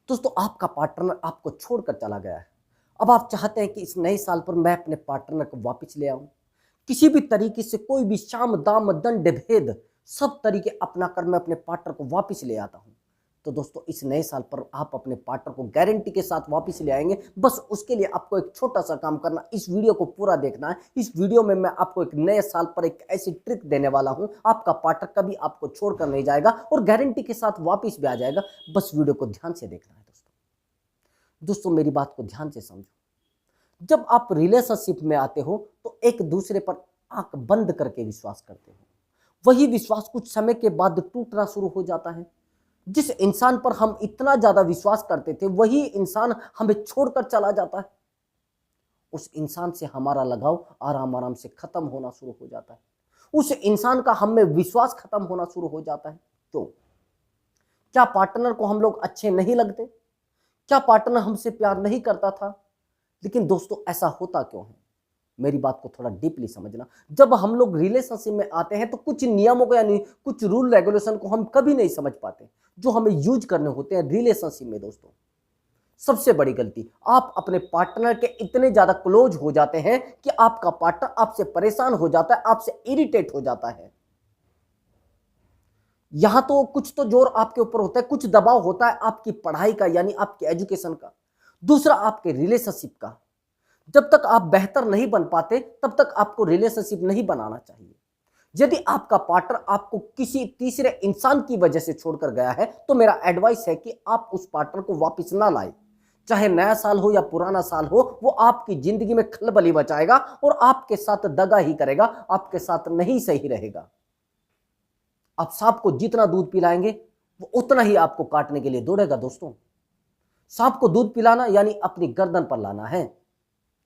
दोस्तों आपका पार्टनर आपको छोड़कर चला गया है। अब आप चाहते हैं कि इस नए साल पर मैं अपने पार्टनर को वापस ले आऊं। किसी भी तरीके से कोई भी शाम दाम दंड भेद सब तरीके अपना कर मैं अपने पार्टनर को वापस ले आता हूं। तो दोस्तों इस नए साल पर आप अपने पार्टनर को गारंटी के साथ वापस ले आएंगे। बस उसके लिए आपको एक छोटा सा काम करना, इस वीडियो को पूरा देखना है। इस वीडियो में मैं आपको एक नए साल पर एक ऐसी ट्रिक देने वाला हूं, आपका पार्टनर कभी आपको छोड़कर नहीं जाएगा और गारंटी के साथ वापस भी आ जाएगा। बस वीडियो को ध्यान से देखना है। दोस्तों मेरी बात को ध्यान से समझो। जब आप रिलेशनशिप में आते हो तो एक दूसरे पर आंख बंद करके विश्वास करते हो। वही विश्वास कुछ समय के बाद टूटना शुरू हो जाता है। जिस इंसान पर हम इतना ज्यादा विश्वास करते थे वही इंसान हमें छोड़कर चला जाता है। उस इंसान से हमारा लगाव आराम आराम से खत्म होना शुरू हो जाता है। उस इंसान का हम में विश्वास खत्म होना शुरू हो जाता है। तो क्या पार्टनर को हम लोग अच्छे नहीं लगते? क्या पार्टनर हमसे प्यार नहीं करता था? लेकिन दोस्तों ऐसा होता क्यों है? मेरी बात को थोड़ा डीपली समझना। जब हम लोग रिलेशनशिप में आते हैं तो कुछ नियमों को यानी कुछ रूल रेगुलेशन को हम कभी नहीं समझ पाते जो हमें यूज करने होते हैं रिलेशनशिप में। दोस्तों सबसे बड़ी गलती, आप अपने पार्टनर के इतने ज्यादा क्लोज हो जाते हैं कि आपका पार्टनर आपसे परेशान हो जाता है, आपसे इरिटेट हो जाता है। यहां तो कुछ तो जोर आपके ऊपर होता है, कुछ दबाव होता है आपकी पढ़ाई का यानी आपके एजुकेशन का, दूसरा आपके रिलेशनशिप का। जब तक आप बेहतर नहीं बन पाते तब तक आपको रिलेशनशिप नहीं बनाना चाहिए। यदि आपका पार्टनर आपको किसी तीसरे इंसान की वजह से छोड़कर गया है तो मेरा एडवाइस है कि आप उस पार्टनर को वापस ना लाए। चाहे नया साल हो या पुराना साल हो, वो आपकी जिंदगी में खलबली मचाएगा और आपके साथ दगा ही करेगा, आपके साथ नहीं सही रहेगा। आप सांप को जितना दूध पिलाएंगे वो उतना ही आपको काटने के लिए दौड़ेगा। दोस्तों सांप को दूध पिलाना यानी अपनी गर्दन पर लाना है।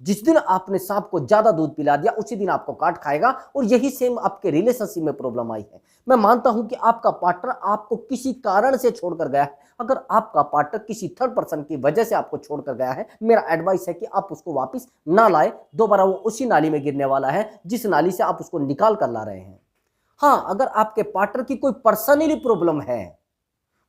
जिस दिन आपने सांप को ज्यादा दूध पिला दिया उसी दिन आपको काट खाएगा। और यही सेम आपके रिलेशनशिप में प्रॉब्लम आई है। मैं मानता हूं कि आपका पार्टनर आपको किसी कारण से छोड़कर गया है। अगर आपका पार्टनर किसी थर्ड पर्सन की वजह से आपको छोड़कर गया है, मेरा एडवाइस है कि आप उसको वापस ना लाए। दोबारा वो उसी नाली में गिरने वाला है जिस नाली से आप उसको निकाल कर ला रहे हैं। हाँ, अगर आपके पार्टनर की कोई पर्सनली प्रॉब्लम है,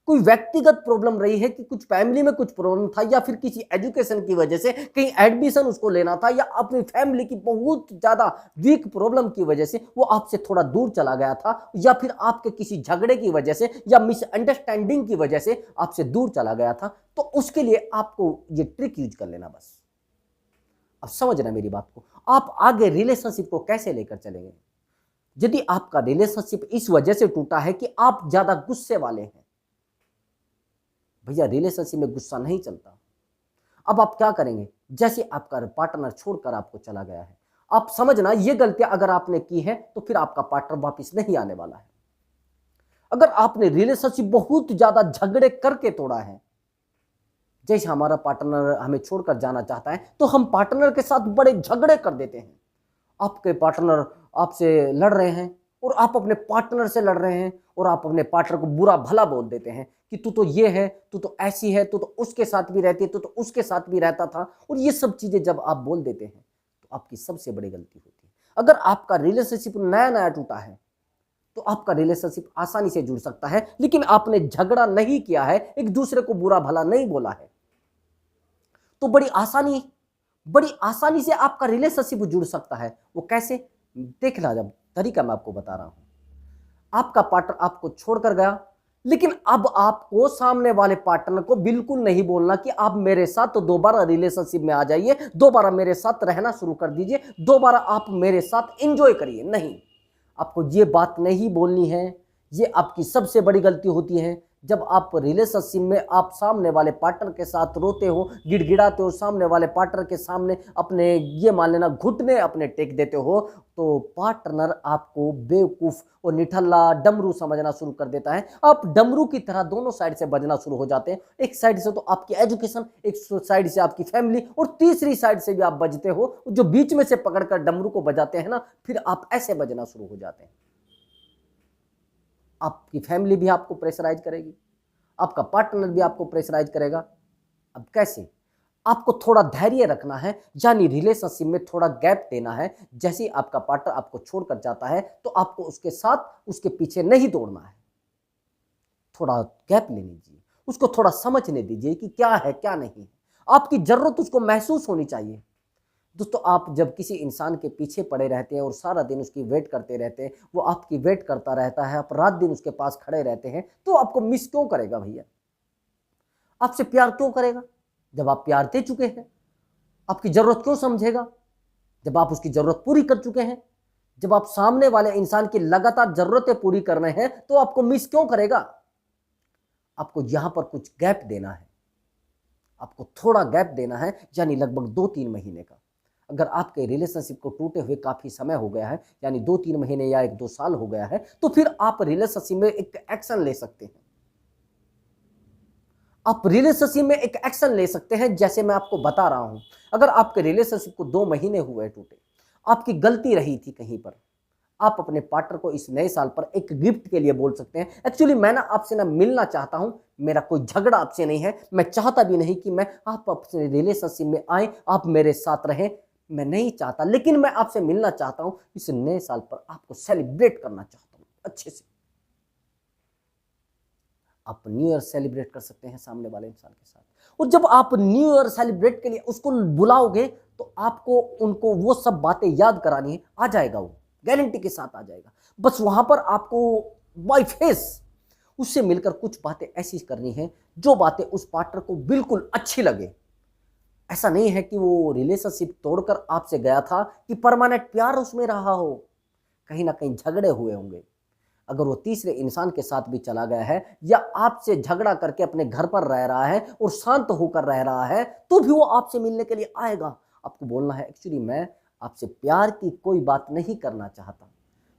कोई व्यक्तिगत प्रॉब्लम रही है कि कुछ फैमिली में कुछ प्रॉब्लम था या फिर किसी एजुकेशन की वजह से कहीं एडमिशन उसको लेना था या अपनी फैमिली की बहुत ज्यादा वीक प्रॉब्लम की वजह से वो आपसे थोड़ा दूर चला गया था या फिर आपके किसी झगड़े की वजह से या मिसअंडरस्टैंडिंग की वजह से आपसे दूर चला गया था, तो उसके लिए आपको ये ट्रिक यूज कर लेना। बस अब समझना मेरी बात को। आप आगे रिलेशनशिप को कैसे लेकर चलेंगे? यदि आपका रिलेशनशिप इस वजह से टूटा है कि आप ज्यादा गुस्से वाले हैं, भैया रिलेशनशिप में गुस्सा नहीं चलता। अब आप क्या करेंगे? जैसे आपका पार्टनर छोड़कर आपको चला गया है, आप समझना ये गलतियां अगर आपने की है तो फिर आपका पार्टनर वापस नहीं आने वाला है। अगर आपने रिलेशनशिप बहुत ज्यादा झगड़े करके तोड़ा है, जैसे हमारा पार्टनर हमें छोड़कर जाना चाहता है तो हम पार्टनर के साथ बड़े झगड़े कर देते हैं। आपके पार्टनर आपसे लड़ रहे हैं और आप अपने पार्टनर से लड़ रहे हैं और आप अपने पार्टनर को बुरा भला बोल देते हैं कि तू तो ये है, तू तो ऐसी है, तू तो उसके साथ भी रहती है, तू तो उसके साथ भी रहता था। और ये सब चीजें जब आप बोल देते हैं तो आपकी सबसे बड़ी गलती होती है। अगर आपका रिलेशनशिप नया नया टूटा है तो आपका रिलेशनशिप आसानी से जुड़ सकता है, लेकिन आपने झगड़ा नहीं किया है, एक दूसरे को बुरा भला नहीं बोला है, तो बड़ी आसानी से आपका रिलेशनशिप जुड़ सकता है। वो कैसे? देखना, जब तरीका मैं आपको बता रहा हूं। आपका पार्टनर आपको छोड़कर गया, लेकिन अब आपको सामने वाले पार्टनर को बिल्कुल नहीं बोलना कि आप मेरे साथ तो दोबारा रिलेशनशिप में आ जाइए, दोबारा मेरे साथ रहना शुरू कर दीजिए, दोबारा आप मेरे साथ एंजॉय करिए। नहीं, आपको ये बात नहीं बोलनी है। ये आपकी सबसे बड़ी गलती होती है। जब आप रिलेशनशिप में आप सामने वाले पार्टनर के साथ रोते हो, गिड़गिड़ाते हो, सामने वाले पार्टनर के सामने अपने ये मान लेना घुटने अपने टेक देते हो, तो पार्टनर आपको बेवकूफ और निठल्ला डमरू समझना शुरू कर देता है। आप डमरू की तरह दोनों साइड से बजना शुरू हो जाते हैं। एक साइड से तो आपकी एजुकेशन, एक साइड से आपकी फैमिली और तीसरी साइड से भी आप बजते हो। जो बीच में से पकड़कर डमरू को बजाते हैं ना, फिर आप ऐसे बजना शुरू हो जाते हैं। आपकी फैमिली भी आपको प्रेशराइज करेगी, आपका पार्टनर भी आपको प्रेशराइज करेगा। अब कैसे? आपको थोड़ा धैर्य रखना है, यानी रिलेशनशिप में थोड़ा गैप देना है। जैसे ही आपका पार्टनर आपको छोड़कर जाता है तो आपको उसके साथ उसके पीछे नहीं दौड़ना है, थोड़ा गैप ले लीजिए। उसको थोड़ा समझने दीजिए कि क्या है क्या नहीं है। आपकी जरूरत उसको महसूस होनी चाहिए। दोस्तों, आप जब किसी इंसान के पीछे पड़े रहते हैं और सारा दिन उसकी वेट करते रहते हैं, वो आपकी वेट करता रहता है, आप रात दिन उसके पास खड़े रहते हैं, तो आपको मिस क्यों करेगा भैया? आपसे प्यार क्यों करेगा? जब आप प्यार दे चुके हैं। आपकी जरूरत क्यों समझेगा? जब आप उसकी जरूरत पूरी कर चुके हैं। जब आप सामने वाले इंसान की लगातार जरूरतें पूरी कर रहे हैं, तो आपको मिस क्यों करेगा? आपको यहां पर कुछ गैप देना है, आपको थोड़ा गैप देना है, यानी लगभग 2-3 महीने का। अगर आपके रिलेशनशिप को टूटे हुए काफी समय हो गया है, यानी 2-3 महीने या 1-2 साल हो गया है, तो फिर आप रिलेशनशिप में एक एक्शन ले सकते हैं। आप रिलेशनशिप में एक एक्शन ले सकते हैं, जैसे मैं आपको बता रहा हूं। अगर आपके रिलेशनशिप को 2 महीने हुए टूटे, आपकी गलती रही थी कहीं पर, आप अपने पार्टनर को इस नए साल पर एक गिफ्ट के लिए बोल सकते हैं, एक्चुअली मैं ना आपसे ना मिलना चाहता हूं, मेरा कोई झगड़ा आपसे नहीं है, मैं चाहता भी नहीं कि मैं आप अपने रिलेशनशिप में आए, आप मेरे साथ रहें, मैं नहीं चाहता, लेकिन मैं आपसे मिलना चाहता हूं। इस नए साल पर आपको सेलिब्रेट करना चाहता हूं अच्छे से। आप न्यू ईयर सेलिब्रेट कर सकते हैं सामने वाले इंसान के साथ, और जब आप न्यू ईयर सेलिब्रेट के लिए उसको बुलाओगे, तो आपको उनको वो सब बातें याद करानी है, आ जाएगा, वो गारंटी के साथ आ जाएगा। बस वहां पर आपको बाय फेस उससे मिलकर कुछ बातें ऐसी करनी है, जो बातें उस पार्टनर को बिल्कुल अच्छी लगे। ऐसा नहीं है कि वो रिलेशनशिप तोड़कर आपसे गया था कि परमानेंट प्यार उसमें रहा हो, कहीं ना कहीं झगड़े हुए होंगे। अगर वो तीसरे इंसान के साथ भी चला गया है, या आपसे झगड़ा करके अपने घर पर रह रहा है और शांत होकर रह रहा है, तो भी वो आपसे मिलने के लिए आएगा। आपको बोलना है, एक्चुअली मैं आपसे प्यार की कोई बात नहीं करना चाहता,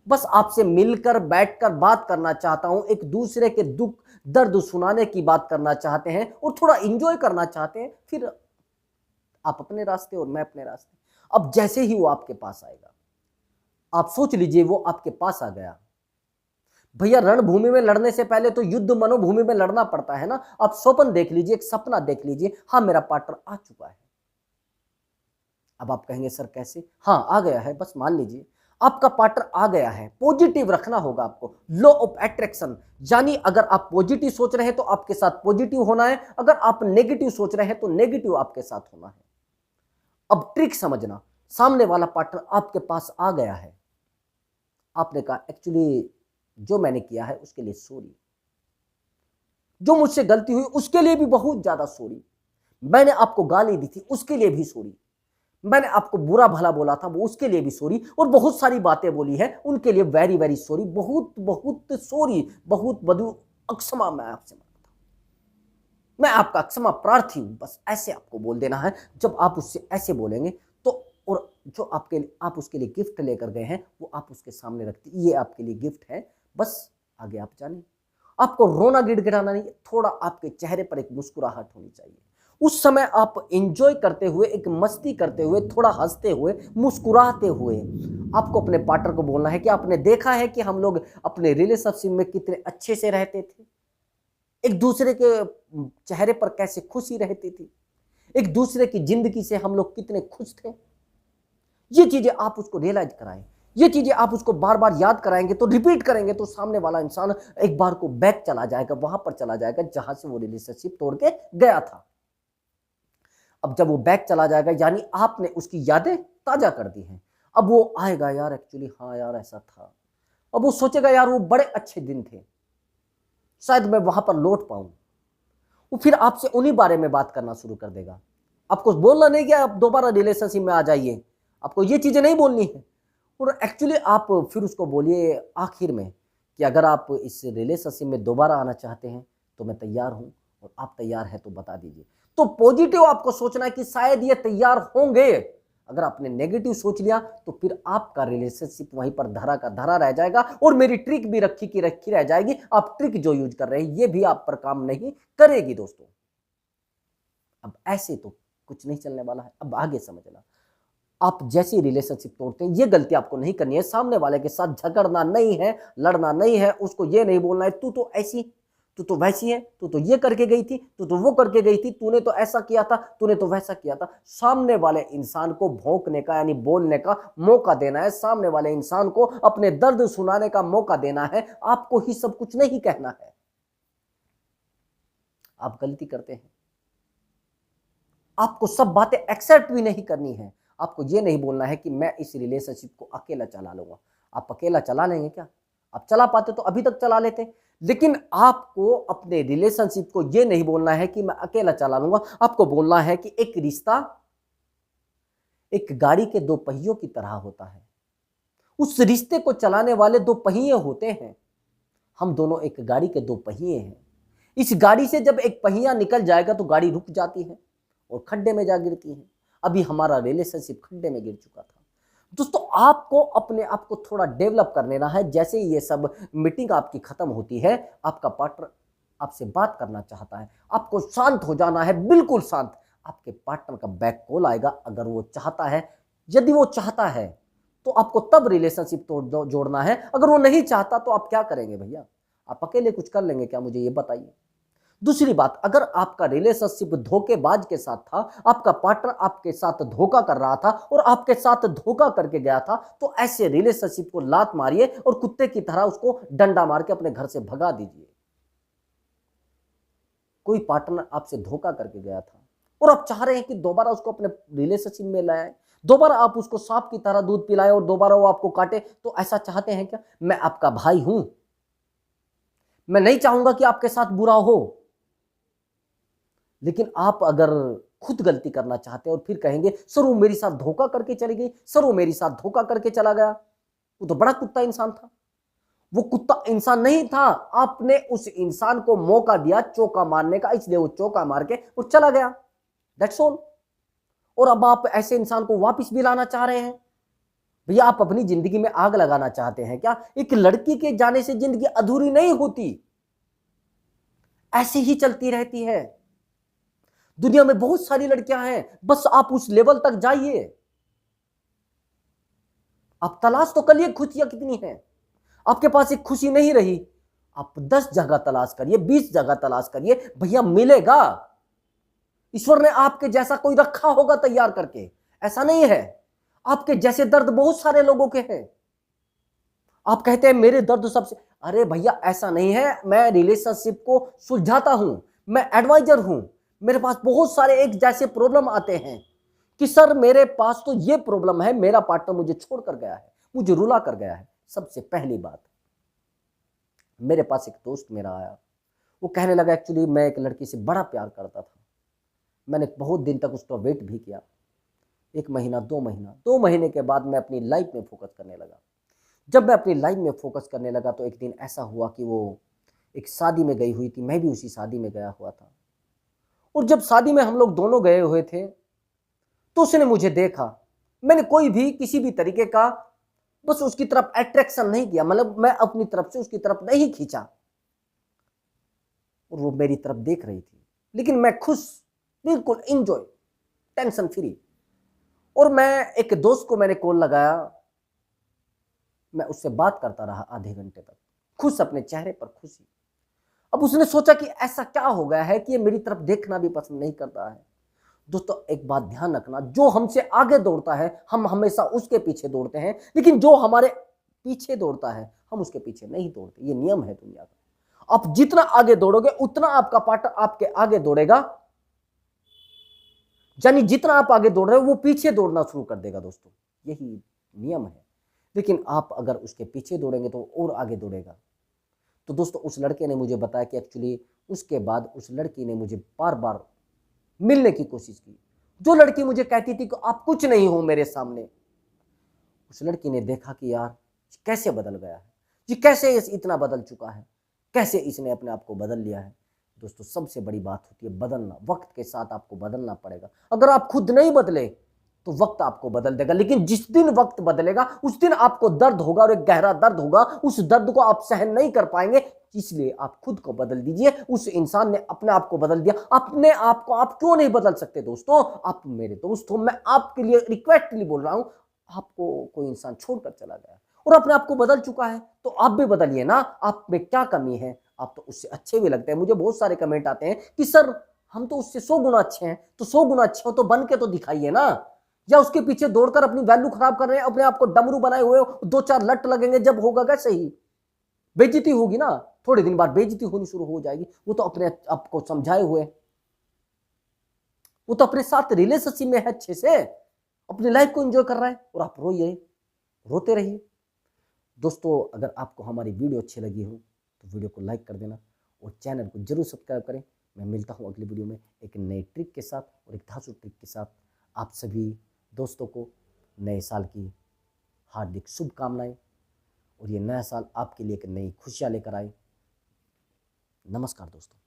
बस आपसे मिलकर बैठकर बात करना चाहता हूं, एक दूसरे के दुख दर्द सुनाने की बात करना चाहते हैं और थोड़ा इंजॉय करना चाहते हैं। फिर आप अपने रास्ते और मैं अपने रास्ते। अब जैसे ही वो आपके पास आएगा, आप सोच लीजिए वो आपके पास आ गया। भैया, रणभूमि में लड़ने से पहले तो युद्ध मनोभूमि में लड़ना पड़ता है ना। आप स्वप्न देख लीजिए, एक सपना देख लीजिए, हाँ मेरा पार्टनर आ चुका है। अब आप कहेंगे सर कैसे? हाँ आ गया है, बस मान लीजिए आपका पार्टनर आ गया है। पॉजिटिव रखना होगा आपको, लॉ ऑफ अट्रैक्शन, यानी अगर आप पॉजिटिव सोच रहे हैं तो आपके साथ पॉजिटिव होना है, अगर आप नेगेटिव सोच रहे हैं तो नेगेटिव आपके साथ होना है। अब ट्रिक समझना, सामने वाला पार्टनर आपके पास आ गया है, आपने कहा एक्चुअली जो मैंने किया है उसके लिए सॉरी, जो मुझसे गलती हुई उसके लिए भी बहुत ज्यादा सॉरी, मैंने आपको गाली दी थी उसके लिए भी सॉरी, मैंने आपको बुरा भला बोला था वो उसके लिए भी सॉरी, और बहुत सारी बातें बोली है उनके लिए वेरी वेरी सॉरी, बहुत बहुत सॉरी, बहुत बदू अक्षमा, मैं आपसे मांगता हूं, मैं आपका क्षमा प्रार्थी हूं। बस ऐसे आपको बोल देना है। जब आप उससे ऐसे बोलेंगे तो, और जो आपके लिए आप उसके लिए गिफ्ट लेकर गए हैं वो आप उसके सामने रखते, ये आपके लिए गिफ्ट है, बस आगे आप जानिए। आपको रोना गिड़गिड़ाना नहीं, थोड़ा आपके चेहरे पर एक मुस्कुराहट होनी चाहिए। उस समय आप एंजॉय करते हुए, एक मस्ती करते हुए, थोड़ा हंसते हुए, मुस्कुराते हुए आपको अपने पार्टनर को बोलना है कि आपने देखा है कि हम लोग अपने रिलेशनशिप में कितने अच्छे से रहते थे, एक दूसरे के चेहरे पर कैसे खुशी रहती थी, एक दूसरे की जिंदगी से हम लोग कितने खुश थे। ये चीजें आप उसको रियलाइज कराएं, ये चीजें आप उसको बार बार याद कराएंगे तो रिपीट करेंगे, तो सामने वाला इंसान एक बार को बैक चला जाएगा, वहां पर चला जाएगा जहां से वो रिलेशनशिप तोड़ के गया था। अब जब वो बैक चला जाएगा, यानी आपने उसकी यादें ताजा कर दी हैं, अब वो आएगा, यार एक्चुअली हाँ यार ऐसा था। अब वो सोचेगा यार वो बड़े अच्छे दिन थे, शायद मैं वहां पर लौट पाऊं। वो फिर आपसे उन्हीं बारे में बात करना शुरू कर देगा। आपको बोलना नहीं कि आप दोबारा रिलेशनशिप में आ जाइए, आपको ये चीजें नहीं बोलनी है। और एक्चुअली आप फिर उसको बोलिए आखिर में कि अगर आप इस रिलेशनशिप में दोबारा आना चाहते हैं तो मैं तैयार हूं, और आप तैयार हैं तो बता दीजिए। तो पॉजिटिव आपको सोचना है कि शायद ये तैयार होंगे। अगर आपने नेगेटिव सोच लिया तो फिर आपका रिलेशनशिप वहीं पर धरा का धरा रह जाएगा, और मेरी ट्रिक भी रखी की रखी रह जाएगी। आप ट्रिक जो यूज कर रहे हैं ये भी आप पर काम नहीं करेगी दोस्तों। अब ऐसे तो कुछ नहीं चलने वाला है। अब आगे समझना, आप जैसी रिलेशनशिप तोड़ते हैं ये गलती आपको नहीं करनी है। सामने वाले के साथ झगड़ना नहीं है, लड़ना नहीं है, उसको ये नहीं बोलना है तू तो ऐसी, तू तो वैसी है, तू तो ये करके गई थी, तू तो वो करके गई थी, तूने तो ऐसा किया था, तूने तो वैसा किया था। सामने वाले इंसान को भौंकने का यानी बोलने का मौका देना है, सामने वाले इंसान को अपने दर्द सुनाने का मौका देना है, आपको ही सब कुछ नहीं कहना है। आप गलती करते हैं। आपको सब बातें एक्सेप्ट भी नहीं करनी है। आपको ये नहीं बोलना है कि मैं इस रिलेशनशिप को अकेला चला लूंगा। आप अकेला चला लेंगे क्या? आप चला पाते तो अभी तक चला लेते। लेकिन आपको अपने रिलेशनशिप को ये नहीं बोलना है कि मैं अकेला चला लूंगा। आपको बोलना है कि एक रिश्ता एक गाड़ी के दो पहियों की तरह होता है। उस रिश्ते को चलाने वाले दो पहिए होते हैं। हम दोनों एक गाड़ी के दो पहिए हैं। इस गाड़ी से जब एक पहिया निकल जाएगा तो गाड़ी रुक जाती है और खड्डे में जा गिरती है। अभी हमारा रिलेशनशिप खड्डे में गिर चुका था। दोस्तों, आपको अपने आप को थोड़ा डेवलप कर लेना है। जैसे ही ये सब मीटिंग आपकी खत्म होती है, आपका पार्टनर आपसे बात करना चाहता है, आपको शांत हो जाना है, बिल्कुल शांत। आपके पार्टनर का बैक कॉल आएगा अगर वो चाहता है। यदि वो चाहता है तो आपको तब रिलेशनशिप जोड़ना है। अगर वो नहीं चाहता तो आप क्या करेंगे भैया? आप अकेले कुछ कर लेंगे क्या? मुझे ये बताइए। दूसरी बात, अगर आपका रिलेशनशिप धोखेबाज के साथ था, आपका पार्टनर आपके साथ धोखा कर रहा था और आपके साथ धोखा करके गया था, तो ऐसे रिलेशनशिप को लात मारिए और कुत्ते की तरह उसको डंडा मार के अपने घर से भगा दीजिए। कोई पार्टनर आपसे धोखा करके गया था और आप चाह रहे हैं कि दोबारा उसको अपने रिलेशनशिप में लाए, दोबारा आप उसको सांप की तरह दूध पिलाएं और दोबारा वो आपको काटे, तो ऐसा चाहते हैं क्या? मैं आपका भाई हूं, मैं नहीं चाहूंगा कि आपके साथ बुरा हो। लेकिन आप अगर खुद गलती करना चाहते हैं और फिर कहेंगे सर वो मेरे साथ धोखा करके चली गई, सर वो मेरे साथ धोखा करके चला गया, वो तो बड़ा कुत्ता इंसान था। वो कुत्ता इंसान नहीं था, आपने उस इंसान को मौका दिया चौका मारने का, इसलिए वो चौका मार के वो चला गया। That's all. और अब आप ऐसे इंसान को वापस भी लाना चाह रहे हैं? भैया, आप अपनी जिंदगी में आग लगाना चाहते हैं क्या? एक लड़की के जाने से जिंदगी अधूरी नहीं होती, ऐसी ही चलती रहती है। दुनिया में बहुत सारी लड़कियां हैं, बस आप उस लेवल तक जाइए। आप तलाश तो करिए खुशियां कितनी हैं। आपके पास एक खुशी नहीं रही, आप 10 जगह तलाश करिए, 20 जगह तलाश करिए, भैया मिलेगा। ईश्वर ने आपके जैसा कोई रखा होगा तैयार करके, ऐसा नहीं है। आपके जैसे दर्द बहुत सारे लोगों के हैं। आप कहते हैं मेरे दर्द सबसे, अरे भैया ऐसा नहीं है। मैं रिलेशनशिप को सुलझाता हूं, मैं एडवाइजर हूं। मेरे पास बहुत सारे एक जैसे प्रॉब्लम आते हैं कि सर मेरे पास तो ये प्रॉब्लम है, मेरा पार्टनर मुझे छोड़कर गया है, मुझे रुला कर गया है। सबसे पहली बात, मेरे पास एक दोस्त मेरा आया, वो कहने लगा एक्चुअली मैं एक लड़की से बड़ा प्यार करता था। मैंने बहुत दिन तक उसका वेट भी किया, 1 महीना 2 महीना, 2 महीने के बाद मैं अपनी लाइफ में फोकस करने लगा। जब मैं अपनी लाइफ में फोकस करने लगा तो एक दिन ऐसा हुआ कि वो एक शादी में गई हुई थी, मैं भी उसी शादी में गया हुआ था। और जब शादी में हम लोग दोनों गए हुए थे तो उसने मुझे देखा। मैंने कोई भी किसी भी तरीके का बस उसकी तरफ अट्रैक्शन नहीं किया, मतलब मैं अपनी तरफ से उसकी तरफ नहीं खींचा, और वो मेरी तरफ देख रही थी। लेकिन मैं खुश, बिल्कुल एंजॉय, टेंशन फ्री। और मैं एक दोस्त को मैंने कॉल लगाया, मैं उससे बात करता रहा आधे घंटे तक, खुश, अपने चेहरे पर खुशी। अब उसने सोचा कि ऐसा क्या हो गया है कि ये मेरी तरफ देखना भी पसंद नहीं करता है। दोस्तों, एक बात ध्यान रखना, जो हमसे आगे दौड़ता है हम हमेशा उसके पीछे दौड़ते हैं, लेकिन जो हमारे पीछे दौड़ता है हम उसके पीछे नहीं दौड़ते। ये नियम है दुनिया का। आप जितना आगे दौड़ोगे उतना आपका पार्टनर आपके आगे दौड़ेगा, यानी जितना आप आगे दौड़ रहे हो वो पीछे दौड़ना शुरू कर देगा। दोस्तों, यही नियम है। लेकिन आप अगर उसके पीछे दौड़ेंगे तो और आगे दौड़ेगा। तो दोस्तों, उस लड़के ने मुझे बताया कि एक्चुअली उसके बाद उस लड़की ने मुझे बार बार मिलने की कोशिश की। जो लड़की मुझे कहती थी कि आप कुछ नहीं हो मेरे सामने, उस लड़की ने देखा कि यार कैसे बदल गया है, ये कैसे इतना बदल चुका है, कैसे इसने अपने आप को बदल लिया है। दोस्तों, सबसे बड़ी बात होती है बदलना। वक्त के साथ आपको बदलना पड़ेगा। अगर आप खुद नहीं बदले तो वक्त आपको बदल देगा। लेकिन जिस दिन वक्त बदलेगा उस दिन आपको दर्द होगा, और एक गहरा दर्द होगा। उस दर्द को आप सहन नहीं कर पाएंगे, इसलिए आप खुद को बदल दीजिए। उस इंसान ने अपने आप को बदल दिया, अपने आप को आप क्यों नहीं बदल सकते? दोस्तों, आप मेरे दोस्त हो, मैं आपके लिए रिक्वेस्टली बोल रहा हूं। आपको कोई इंसान छोड़कर चला गया और अपने आप को बदल चुका है, तो आप भी बदलिए ना। आप में क्या कमी है? आप तो उससे अच्छे भी लगते हैं। मुझे बहुत सारे कमेंट आते हैं कि सर हम तो उससे 100 गुना अच्छे हैं। तो 100 गुना अच्छे हो तो बन के तो दिखाइए ना, या उसके पीछे दौड़कर अपनी वैल्यू खराब कर रहे हैं, अपने आप को डमरू बनाए हुए हो, 2-4 लट लगेंगे, जब होगा कैसे ही बेइज्जती होगी ना। थोड़े दिन बाद बेइज्जती होनी शुरू हो जाएगी। वो तो अपने आप को समझाए हुए, वो तो अपने साथ रिलेशनशिप में है, अच्छे से अपनी लाइफ को एंजॉय कर रहा है, और आप रोते रहिए। दोस्तों, अगर आपको हमारी वीडियो अच्छी लगी हो तो वीडियो को लाइक कर देना और चैनल को जरूर सब्सक्राइब करें। मैं मिलता हूं अगली वीडियो में एक नई ट्रिक के साथ और एक धांसू ट्रिक के साथ। आप सभी दोस्तों को नए साल की हार्दिक शुभकामनाएं, और ये नया साल आपके लिए एक नई खुशियां लेकर आए। नमस्कार दोस्तों।